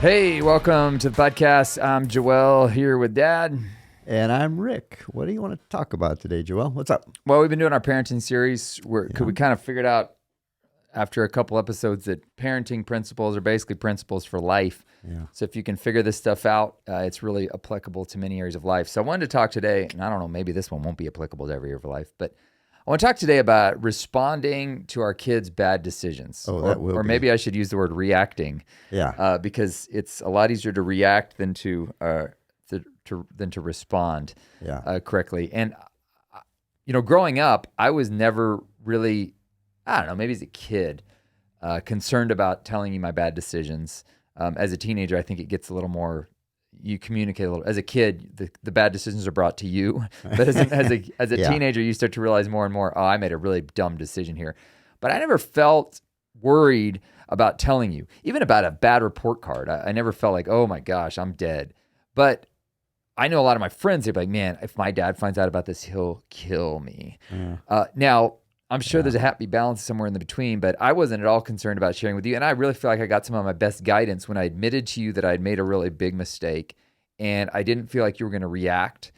Hey, welcome to the podcast. I'm Joel here with Dad. And I'm Rick. What do you want to talk about today, Joel? What's up? Well, we've been doing our parenting series where we kind of figured out after a couple episodes that parenting principles are basically principles for life. Yeah. So if you can figure this stuff out, it's really applicable to many areas of life. So I wanted to talk today, and I don't know, maybe this one won't be applicable to every area of life, but I want to talk today about responding to our kids' bad decisions. Oh, that will or be. maybe I should use the word reacting. Yeah. Because it's a lot easier to react than to respond correctly. And growing up, I was never really, I don't know, maybe as a kid, concerned about telling you my bad decisions. As a teenager, I think it gets a little more. You communicate a little. As a kid, the bad decisions are brought to you, but as a teenager, you start to realize more and more. Oh, I made a really dumb decision here. But I never felt worried about telling you, even about a bad report card. I never felt like, oh my gosh, I'm dead. But I know a lot of my friends, they're like, man, if my dad finds out about this, he'll kill me. Yeah. Now, I'm sure there's a happy balance somewhere in the between, but I wasn't at all concerned about sharing with you. And I really feel like I got some of my best guidance when I admitted to you that I'd made a really big mistake. And I didn't feel like you were going to react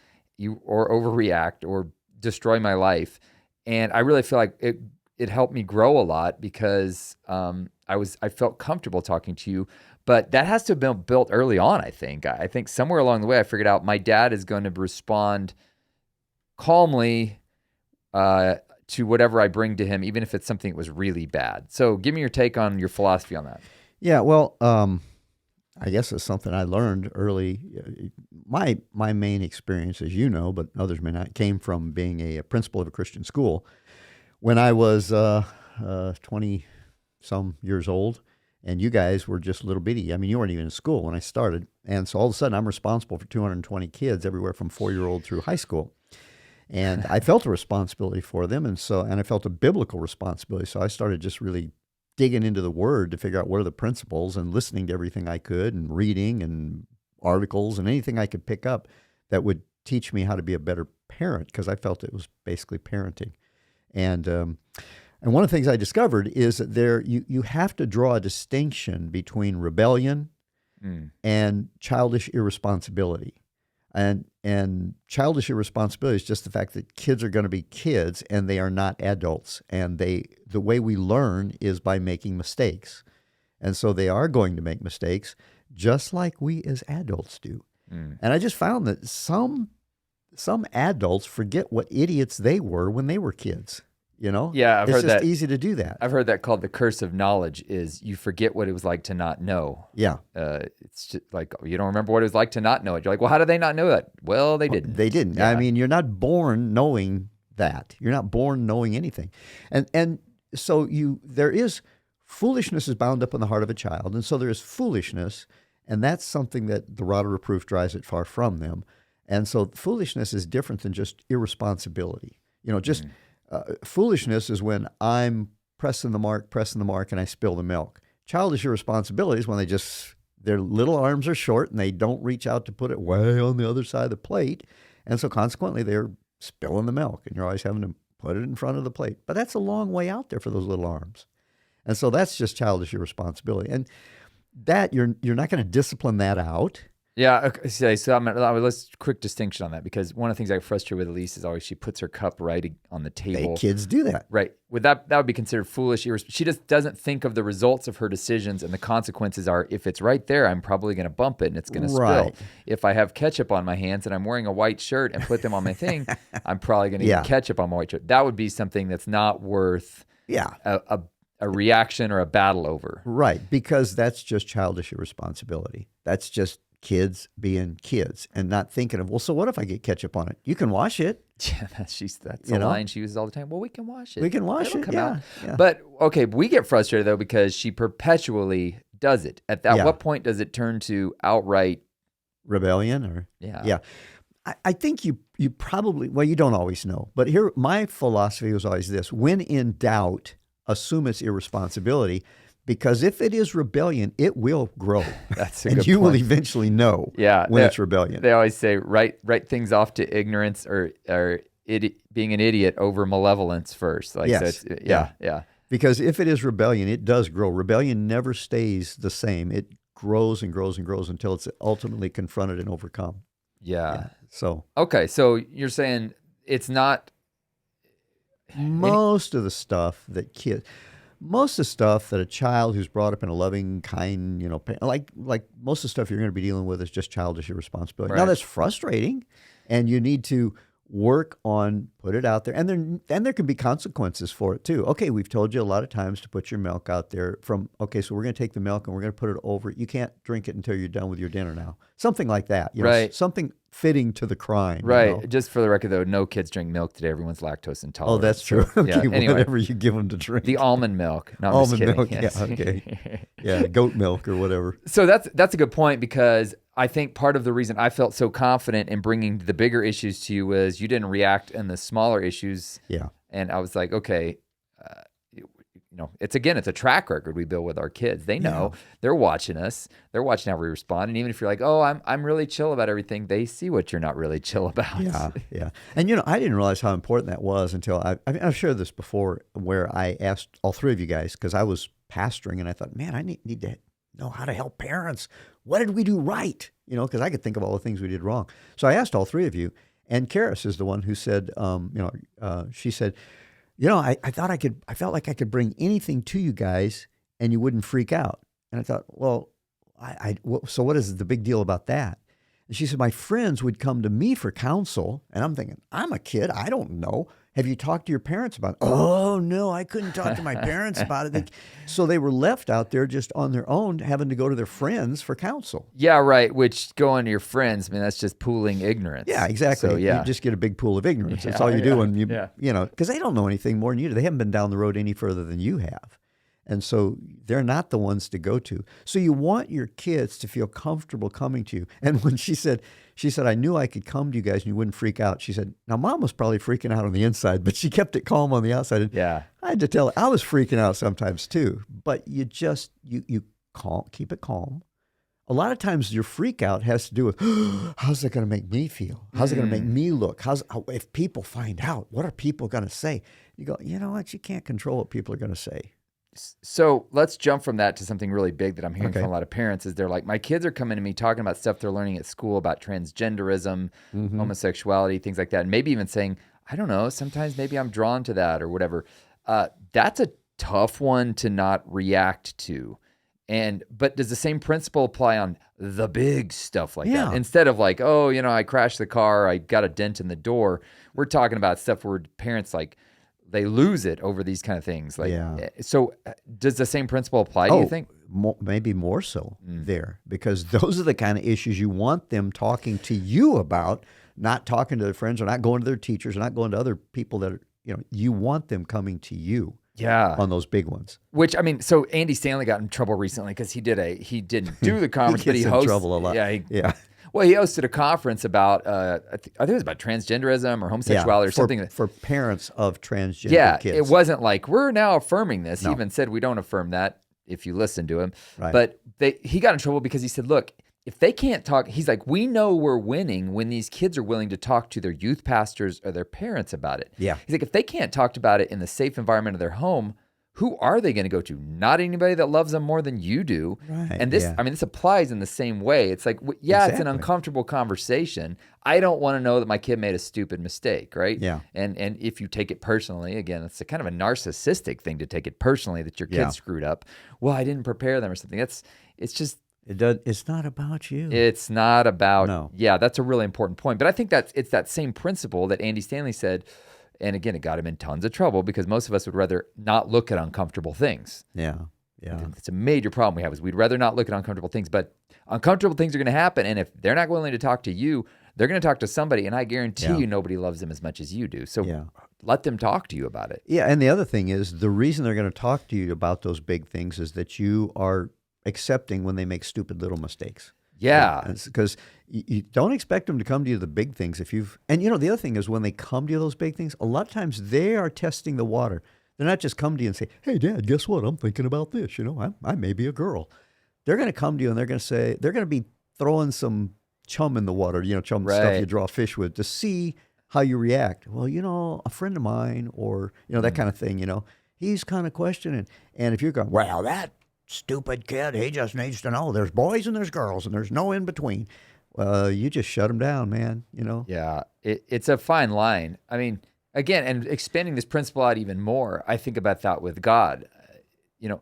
or overreact or destroy my life. And I really feel like it helped me grow a lot because I felt comfortable talking to you. But that has to have been built early on, I think. I think somewhere along the way I figured out my dad is going to respond calmly to whatever I bring to him, even if it's something that was really bad. So give me your take on your philosophy on that. Yeah, well, I guess it's something I learned early. My main experience, as you know, but others may not, came from being a principal of a Christian school. When I was 20-some years old, and you guys were just little bitty. I mean, you weren't even in school when I started. And so all of a sudden, I'm responsible for 220 kids everywhere from 4-year-old through high school. And I felt a responsibility for them, and I felt a biblical responsibility. So I started just really digging into the Word to figure out what are the principles and listening to everything I could and reading and articles and anything I could pick up that would teach me how to be a better parent, because I felt it was basically parenting. And one of the things I discovered is that you have to draw a distinction between rebellion and childish irresponsibility. And childish irresponsibility is just the fact that kids are going to be kids and they are not adults. And the way we learn is by making mistakes. And so they are going to make mistakes just like we as adults do. And I just found that some adults forget what idiots they were when they were kids. Yeah, it's just easy to do that. I've heard that called the curse of knowledge. Is you forget what it was like to not know. Yeah, it's just like you don't remember what it was like to not know it. You're like, well, how did they not know that? Well, they didn't. They didn't. Yeah. I mean, you're not born knowing that. You're not born knowing anything, and so there is foolishness is bound up in the heart of a child, and so there is foolishness, and that's something that the rod of reproof drives it far from them, and so foolishness is different than just irresponsibility. Foolishness is when I'm pressing the mark, and I spill the milk. Childish irresponsibility is when their little arms are short and they don't reach out to put it way on the other side of the plate. And so consequently, they're spilling the milk and you're always having to put it in front of the plate. But that's a long way out there for those little arms. And so that's just childish irresponsibility. And that you're not going to discipline that out. Yeah. Okay, so let's quick distinction on that, because one of the things I get frustrated with Elise is always she puts her cup right on the table. Kids do that. Right. With that would be considered foolish. She just doesn't think of the results of her decisions, and the consequences are, if it's right there, I'm probably going to bump it and it's going to spill. If I have ketchup on my hands and I'm wearing a white shirt and put them on my thing, I'm probably going to get ketchup on my white shirt. That would be something that's not worth a reaction or a battle over. Right. Because that's just childish irresponsibility. That's just kids being kids and not thinking of, well, so what if I get ketchup on it? You can wash it. Yeah, that's a line she uses all the time. Well, we can wash it. We can wash it, yeah. But, okay, we get frustrated, though, because she perpetually does it. At what point does it turn to outright rebellion? Or yeah. I think you probably, well, you don't always know. But here, my philosophy was always this: when in doubt, assume it's irresponsibility. Because if it is rebellion, it will grow. That's a and good you point. will eventually know when it's rebellion. They always say write things off to ignorance or being an idiot over malevolence first. Like, yes. So yeah. Because if it is rebellion, it does grow. Rebellion never stays the same. It grows and grows and grows until it's ultimately confronted and overcome. Yeah. So Okay, so you're saying it's not most of the stuff that a child who's brought up in a loving, kind, like most of the stuff you're going to be dealing with is just childish irresponsibility. Now Right. that's frustrating, and you need to work on put it out there, and there can be consequences for it too. Okay, we've told you a lot of times to put your milk out there. So we're going to take the milk and we're going to put it over. You can't drink it until you're done with your dinner now. Something like that. Right. Something fitting to the crime. right. Just for the record, though, no kids drink milk today. Everyone's lactose intolerant. Oh, that's true. So, yeah. Okay, Anyway, whatever you give them to drink. the almond milk. No, I'm just Almond kidding. milk. Yes. Yeah. Okay. Yeah. Goat milk or whatever. So that's a good point, because I think part of the reason I felt so confident in bringing the bigger issues to you was you didn't react in the smaller issues. Yeah. And I was like, okay, it's a track record we build with our kids. They know. They're watching us. They're watching how we respond. And even if you're like, oh, I'm really chill about everything, they see what you're not really chill about. Yeah, yeah. And, I didn't realize how important that was until I've shared this before, where I asked all three of you guys, because I was pastoring and I thought, man, I need to know how to help parents. What did we do right? Because I could think of all the things we did wrong. So I asked all three of you, and Karis is the one who said, she said, I felt like I could bring anything to you guys and you wouldn't freak out. And I thought, well, so what is the big deal about that? And she said, my friends would come to me for counsel. And I'm thinking, I'm a kid. I don't know. Have you talked to your parents about it? Oh, no, I couldn't talk to my parents about it. So they were left out there just on their own, having to go to their friends for counsel. Yeah, right. Which going to your friends, that's just pooling ignorance. Yeah, exactly. So, yeah. You just get a big pool of ignorance. That's Yeah, all you do. And yeah. because they don't know anything more than you do. They haven't been down the road any further than you have. And so they're not the ones to go to. So you want your kids to feel comfortable coming to you. And when she said, I knew I could come to you guys and you wouldn't freak out. She said, now Mom was probably freaking out on the inside, but she kept it calm on the outside. And Yeah. I had to tell her, I was freaking out sometimes too. But you just, keep it calm. A lot of times your freak out has to do with, how's it going to make me feel? How's it going to make me look? If people find out, what are people going to say? You go, you know what? You can't control what people are going to say. So let's jump from that to something really big that I'm hearing Okay. from a lot of parents is they're like, my kids are coming to me talking about stuff they're learning at school about transgenderism, homosexuality, things like that. And maybe even saying, I don't know, sometimes maybe I'm drawn to that or whatever. That's a tough one to not react to. But does the same principle apply on the big stuff like that? Instead of like, oh, I crashed the car, I got a dent in the door. We're talking about stuff where parents they lose it over these kind of things. So does the same principle apply, do you think? Maybe more so there, because those are the kind of issues you want them talking to you about, not talking to their friends or not going to their teachers or not going to other people that are, you want them coming to you. Yeah. On those big ones. Which, so Andy Stanley got in trouble recently because he didn't do the conference, he but he gets in hosted. trouble a lot. Yeah. Well, he hosted a conference about, I think it was about transgenderism or homosexuality or something. For parents of transgender kids. It wasn't like, we're now affirming this. No. He even said, we don't affirm that if you listen to him. Right. But he got in trouble because he said, look, if they can't talk, he's like, we know we're winning when these kids are willing to talk to their youth pastors or their parents about it. Yeah. He's like, if they can't talk about it in the safe environment of their home, who are they going to go to? Not anybody that loves them more than you do. Right, And this, yeah. this applies in the same way. It's like, it's an Exactly. uncomfortable conversation. I don't want to know that my kid made a stupid mistake, right? Yeah. And if you take it personally, again, it's a kind of a narcissistic thing to take it personally that your kid Yeah. screwed up. Well, I didn't prepare them or something. It's not about you. It's not about, No. Yeah, that's a really important point. But I think it's that same principle that Andy Stanley said. And again, it got him in tons of trouble because most of us would rather not look at uncomfortable things. Yeah. Yeah. It's a major problem we have is we'd rather not look at uncomfortable things, but uncomfortable things are going to happen. And if they're not willing to talk to you, they're going to talk to somebody. And I guarantee you nobody loves them as much as you do. So let them talk to you about it. Yeah. And the other thing is the reason they're going to talk to you about those big things is that you are accepting when they make stupid little mistakes. Yeah. Because you don't expect them to come to you the big things and the other thing is when they come to you those big things, a lot of times they are testing the water. They're not just come to you and say, hey, Dad, guess what? I'm thinking about this. I may be a girl. They're going to come to you and they're going to be throwing some chum in the water, chum stuff you draw fish with to see how you react. Well, a friend of mine or, that kind of thing, he's kind of questioning. And if you're going, well, stupid kid. He just needs to know there's boys and there's girls and there's no in between. You just shut them down, man. You know. Yeah, it's a fine line. I mean, again, and expanding this principle out even more, I think about that with God. You know,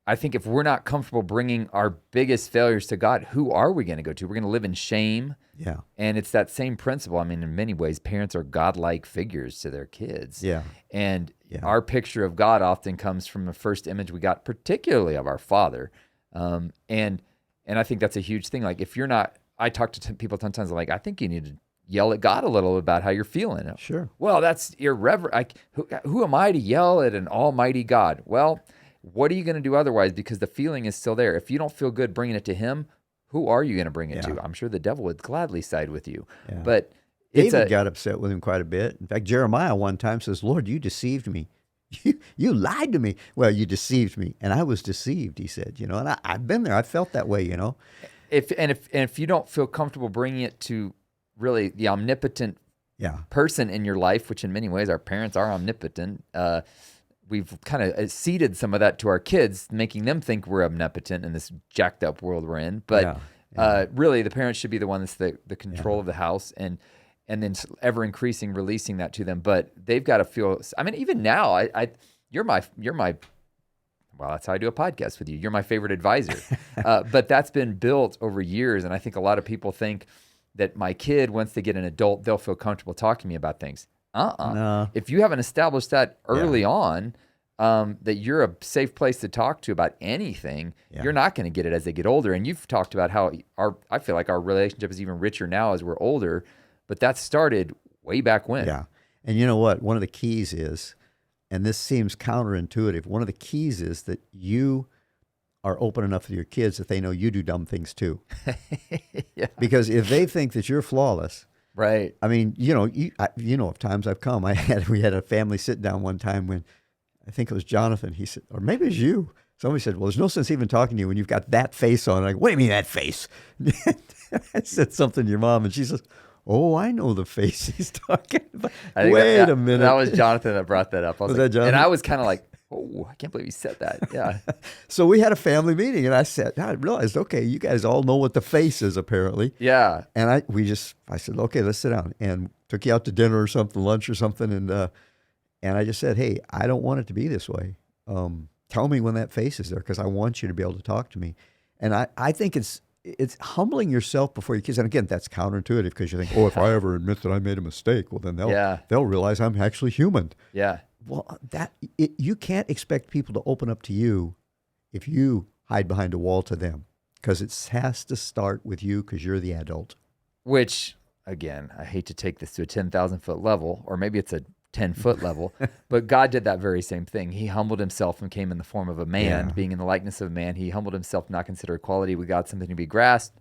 I think if we're not comfortable bringing our biggest failures to God, who are we going to go to? We're going to live in shame. Yeah. And it's that same principle. I mean, in many ways, parents are godlike figures to their kids. Yeah. And our picture of God often comes from the first image we got, particularly of our Father. And I think that's a huge thing. Like, if you're not, I talk to people sometimes, like, I think you need to yell at God a little about how you're feeling. Sure. Well, that's irreverent. Who am I to yell at an almighty God? Well, what are you going to do otherwise? Because the feeling is still there. If you don't feel good bringing it to him, who are you going to bring it to? I'm sure the devil would gladly side with you. Yeah. But David got upset with him quite a bit. In fact, Jeremiah one time says, Lord, you deceived me. You lied to me. Well, you deceived me. And I was deceived, he said, you know, and I've been there. I felt that way, you know. If you don't feel comfortable bringing it to really the omnipotent person in your life, which in many ways our parents are omnipotent, we've kind of ceded some of that to our kids, making them think we're omnipotent in this jacked up world we're in. But really, the parents should be the one that's the control of the house, and then ever increasing releasing that to them. But they've got to feel. I mean, even now, you're my. Well, that's how I do a podcast with you. You're my favorite advisor. But that's been built over years, and I think a lot of people think that my kid, once they get an adult, they'll feel comfortable talking to me about things. No. If you haven't established that early on, that you're a safe place to talk to about anything, you're not going to get it as they get older. And you've talked about how I feel like our relationship is even richer now as we're older, but that started way back when. Yeah. And you know what? One of the keys is, and this seems counterintuitive, one of the keys is that you are open enough with your kids that they know you do dumb things too. Because if they think that you're flawless, right. I mean, you know, of times I've come. We had a family sit down one time when I think it was Jonathan. He said, or maybe it was you. Somebody said, "Well, there's no sense even talking to you when you've got that face on." I go, "What do you mean that face?" I said something to your mom, and she says, "Oh, I know the face he's talking about." Wait a minute. That was Jonathan that brought that up. Was that Jonathan? And I was kind of like, "Oh, I can't believe he said that." Yeah. So we had a family meeting, and I realized, okay, you guys all know what the face is apparently. Yeah. And I said, okay, let's sit down, and took you out to dinner or something, lunch or something, and I just said, hey, I don't want it to be this way. Tell me when that face is there, because I want you to be able to talk to me. And I think it's humbling yourself before your kids. And again, that's counterintuitive, because you think, oh, if I ever admit that I made a mistake, well, then they'll realize I'm actually human. Yeah. Well, you can't expect people to open up to you if you hide behind a wall to them, because it has to start with you, because you're the adult. Which, again, I hate to take this to a 10,000-foot level, or maybe it's a 10-foot level, but God did that very same thing. He humbled himself and came in the form of a man, being in the likeness of a man. He humbled himself, not consider equality with God something to be grasped,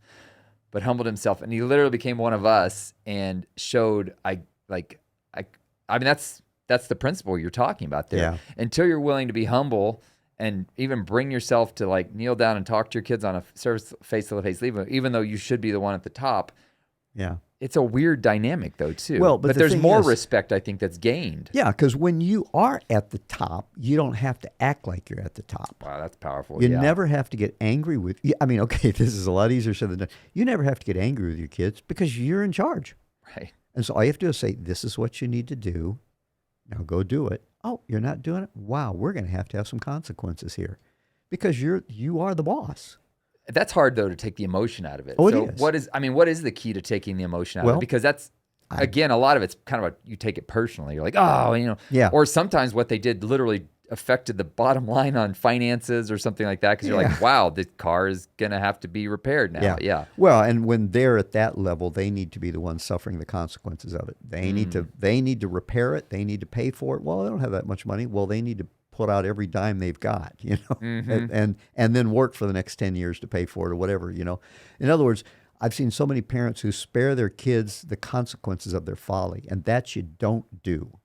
but humbled himself, and he literally became one of us and showed. I mean, that's the principle you're talking about there. Yeah. Until you're willing to be humble and even bring yourself to like kneel down and talk to your kids on a face-to-face, even though you should be the one at the top. Yeah. It's a weird dynamic, though, too. Well, but there's more respect, I think, that's gained. Yeah, because when you are at the top, you don't have to act like you're at the top. Wow, that's powerful. You never have to get angry with. I mean, okay, this is a lot easier said than done. You never have to get angry with your kids, because you're in charge. Right. And so all you have to do is say, "This is what you need to do. Now go do it." Oh, you're not doing it? Wow, we're going to have some consequences here, because you are the boss. That's hard, though, to take the emotion out of it. Oh, so it is. what is the key to taking the emotion out of it? Because that's, again, a lot of it's kind of you take it personally. You're like, oh, Yeah. Or sometimes what they did literally affected the bottom line on finances or something like that, because you're like, wow, the car is going to have to be repaired now. Yeah. Well, and when they're at that level, they need to be the ones suffering the consequences of it. They need to repair it. They need to pay for it. Well, they don't have that much money. Well, they need to put out every dime they've got, and then work for the next 10 years to pay for it or whatever, In other words, I've seen so many parents who spare their kids the consequences of their folly, and that you don't do,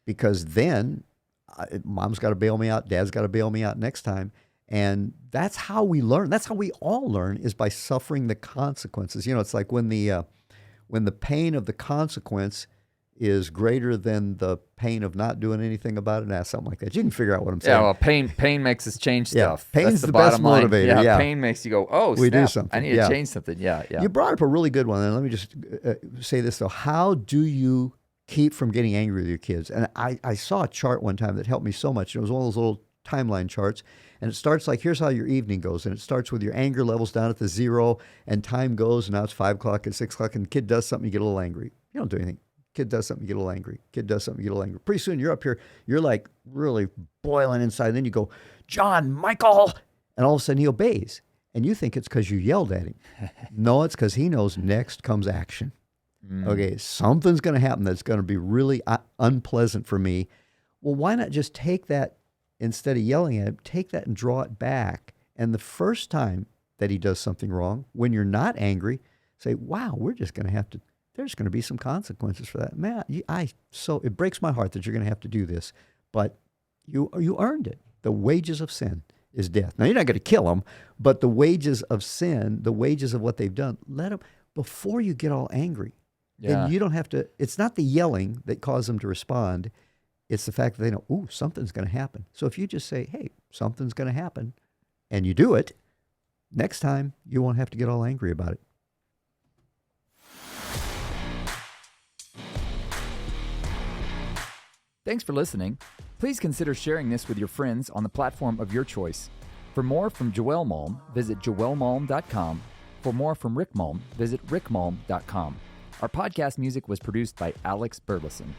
because then mom's got to bail me out, dad's got to bail me out next time. And that's how we learn. That's how we all learn, is by suffering the consequences. It's like when the pain of the consequence is greater than the pain of not doing anything about it, something like that. You can figure out what I'm Yeah, saying. well, pain makes us change Yeah, stuff. pain's That's the the best bottom line. motivator, yeah. Pain makes you go, oh, We snap, do something. I need to change something. Yeah. You brought up a really good one, and let me just say this, though. How do you keep from getting angry with your kids? And I saw a chart one time that helped me so much. It was one of those little timeline charts, and it starts like, here's how your evening goes, and it starts with your anger levels down at the 0, and time goes, and now it's 5 o'clock and 6 o'clock, and the kid does something, you get a little angry. You don't do anything. Kid does something, you get a little angry. Kid does something, you get a little angry. Pretty soon you're up here, you're like really boiling inside. Then you go, John, Michael. And all of a sudden he obeys. And you think it's because you yelled at him. No, it's because he knows next comes action. Okay, something's going to happen that's going to be really unpleasant for me. Well, why not just take that, instead of yelling at him, take that and draw it back. And the first time that he does something wrong, when you're not angry, say, wow, there's going to be some consequences for that. Man, it breaks my heart that you're going to have to do this, but you earned it. The wages of sin is death. Now, you're not going to kill them, but the wages of sin, the wages of what they've done, let them, before you get all angry, then you don't have to, it's not the yelling that caused them to respond. It's the fact that they know, ooh, something's going to happen. So if you just say, hey, something's going to happen, and you do it, next time you won't have to get all angry about it. Thanks for listening. Please consider sharing this with your friends on the platform of your choice. For more from Joel Malm, visit joelmalm.com. For more from Rick Malm, visit rickmalm.com. Our podcast music was produced by Alex Burleson.